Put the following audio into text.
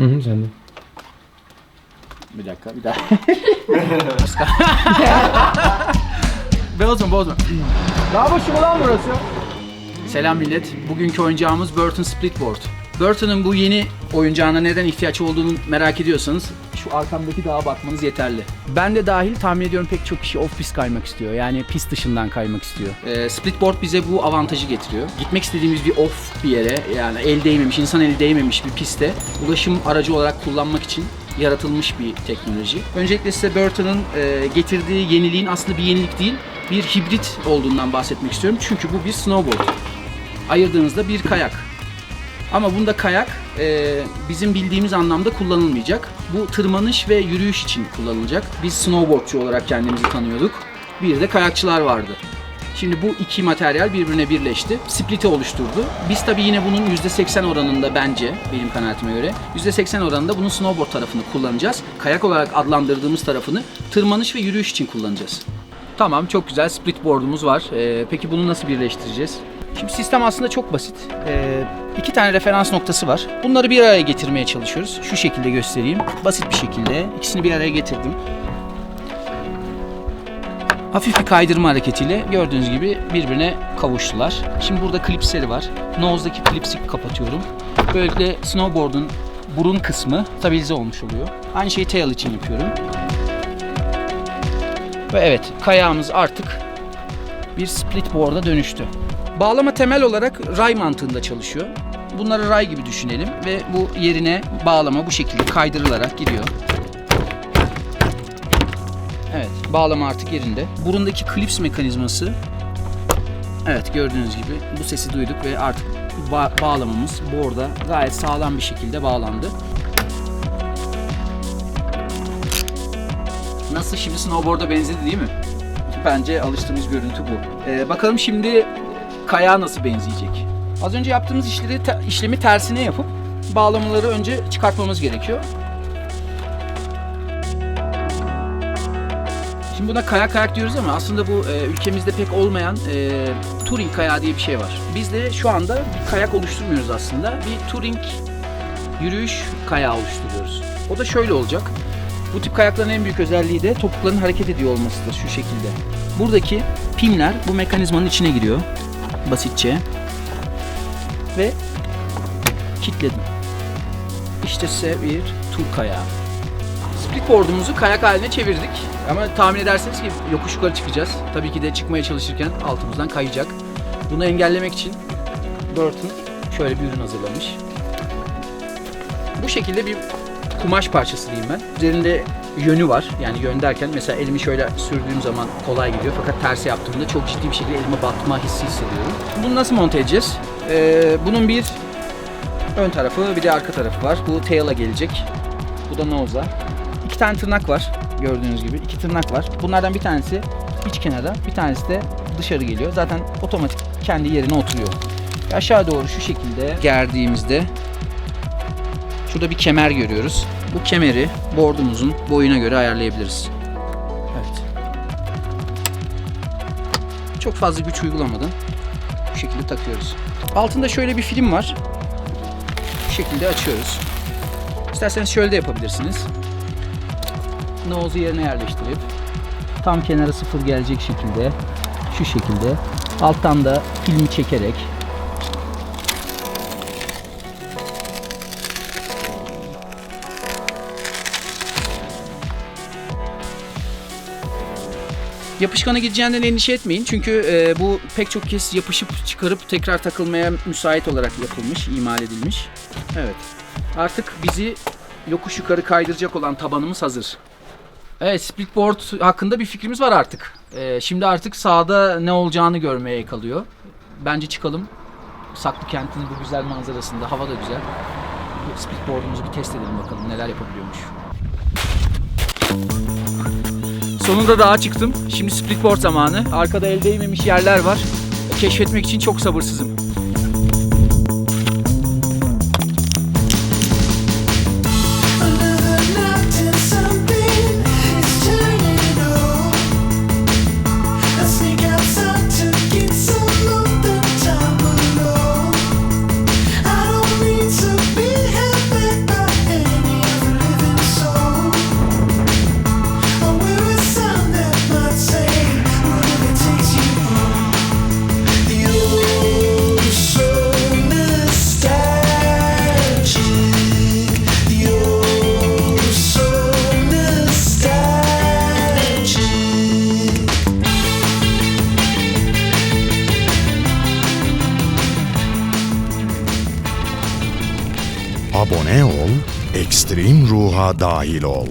Hı, sen de. Bir dakika, bir daha. Bozma. Daha boşum lan burası. Selam millet. Bugünkü oyuncağımız Burton Splitboard. Burton'ın bu yeni oyuncağına neden ihtiyaç olduğunu merak ediyorsanız şu arkamdaki dağa bakmanız yeterli. Ben de dahil tahmin ediyorum pek çok kişi off-pist kaymak istiyor. Yani pist dışından kaymak istiyor. Splitboard bize bu avantajı getiriyor. Gitmek istediğimiz bir off bir yere, yani el değmemiş, insan eli değmemiş bir piste ulaşım aracı olarak kullanmak için yaratılmış bir teknoloji. Öncelikle size Burton'ın getirdiği yeniliğin aslında bir yenilik değil, bir hibrit olduğundan bahsetmek istiyorum. Çünkü bu bir snowboard. Ayırdığınızda bir kayak. Ama bunda kayak bizim bildiğimiz anlamda kullanılmayacak. Bu tırmanış ve yürüyüş için kullanılacak. Biz snowboardçu olarak kendimizi tanıyorduk. Bir de kayakçılar vardı. Şimdi bu iki materyal birbirine birleşti. Split'i oluşturdu. Biz tabii yine bunun %80 oranında bence, benim kanaatime göre, %80 oranında bunun snowboard tarafını kullanacağız. Kayak olarak adlandırdığımız tarafını tırmanış ve yürüyüş için kullanacağız. Tamam, çok güzel splitboard'umuz var. Peki bunu nasıl birleştireceğiz? Şimdi sistem aslında çok basit. İki tane referans noktası var. Bunları bir araya getirmeye çalışıyoruz. Şu şekilde göstereyim. Basit bir şekilde ikisini bir araya getirdim. Hafif bir kaydırma hareketiyle gördüğünüz gibi birbirine kavuştular. Şimdi burada klipsleri var. Nose'daki klipsi kapatıyorum. Böylelikle snowboard'un burun kısmı stabilize olmuş oluyor. Aynı şeyi tail için yapıyorum. Ve evet, kayağımız artık bir splitboard'a dönüştü. Bağlama temel olarak ray mantığında çalışıyor. Bunları ray gibi düşünelim ve bu yerine bağlama bu şekilde kaydırılarak gidiyor. Evet, bağlama artık yerinde. Burundaki klips mekanizması, evet gördüğünüz gibi bu sesi duyduk ve artık bağlamamız board'a gayet sağlam bir şekilde bağlandı. Nasıl, şimdi snowboard'a benzedi değil mi? Bence alıştığımız görüntü bu. Bakalım şimdi kayağa nasıl benzeyecek? Az önce yaptığımız işlemi tersine yapıp bağlamaları önce çıkartmamız gerekiyor. Şimdi buna kayak diyoruz ama aslında bu ülkemizde pek olmayan touring kayağı diye bir şey var. Biz de şu anda bir kayak oluşturmuyoruz aslında. Bir touring yürüyüş kayağı oluşturuyoruz. O da şöyle olacak. Bu tip kayakların en büyük özelliği de topukların hareket ediyor olmasıdır şu şekilde. Buradaki pimler bu mekanizmanın içine giriyor. Basitçe. Ve kilitledim. İşte size bir tur kayağı. Splitboard'umuzu kayak haline çevirdik. Ama tahmin edersiniz ki yokuş yukarı çıkacağız. Tabii ki de çıkmaya çalışırken altımızdan kayacak. Bunu engellemek için Burton şöyle bir ürün hazırlamış. Bu şekilde bir kumaş parçası diyeyim ben. Üzerinde yönü var. Yani yön derken mesela elimi şöyle sürdüğüm zaman kolay gidiyor. Fakat tersi yaptığımda çok ciddi bir şekilde elime batma hissi hissediyorum. Bunu nasıl monte edeceğiz? Bunun bir ön tarafı bir de arka tarafı var. Bu tail'a gelecek. Bu da nose'a. İki tane tırnak var. Gördüğünüz gibi iki tırnak var. Bunlardan bir tanesi iç kenara, bir tanesi de dışarı geliyor. Zaten otomatik kendi yerine oturuyor. Aşağı doğru şu şekilde gerdiğimizde şurada bir kemer görüyoruz. Bu kemeri board'umuzun boyuna göre ayarlayabiliriz. Evet. Çok fazla güç uygulamadan bu şekilde takıyoruz. Altında şöyle bir film var. Bu şekilde açıyoruz. İsterseniz şöyle de yapabilirsiniz. Nose'u yerine yerleştirip tam kenara sıfır gelecek şekilde şu şekilde alttan da filmi çekerek yapışkana gideceğinden endişe etmeyin. Çünkü bu pek çok kez yapışıp çıkarıp tekrar takılmaya müsait olarak yapılmış, imal edilmiş. Evet. Artık bizi yokuş yukarı kaydıracak olan tabanımız hazır. Evet, splitboard hakkında bir fikrimiz var artık. Şimdi artık sahada ne olacağını görmeye kalıyor. Bence çıkalım. Saklı kentin bu güzel manzarasında, hava da güzel. Bu splitboard'umuzu bir test edelim bakalım neler yapabiliyormuş. Sonunda dağa çıktım. Şimdi splitboard zamanı. Arkada el değmemiş yerler var. Keşfetmek için çok sabırsızım. Abone ol, ekstrem ruha dahil ol.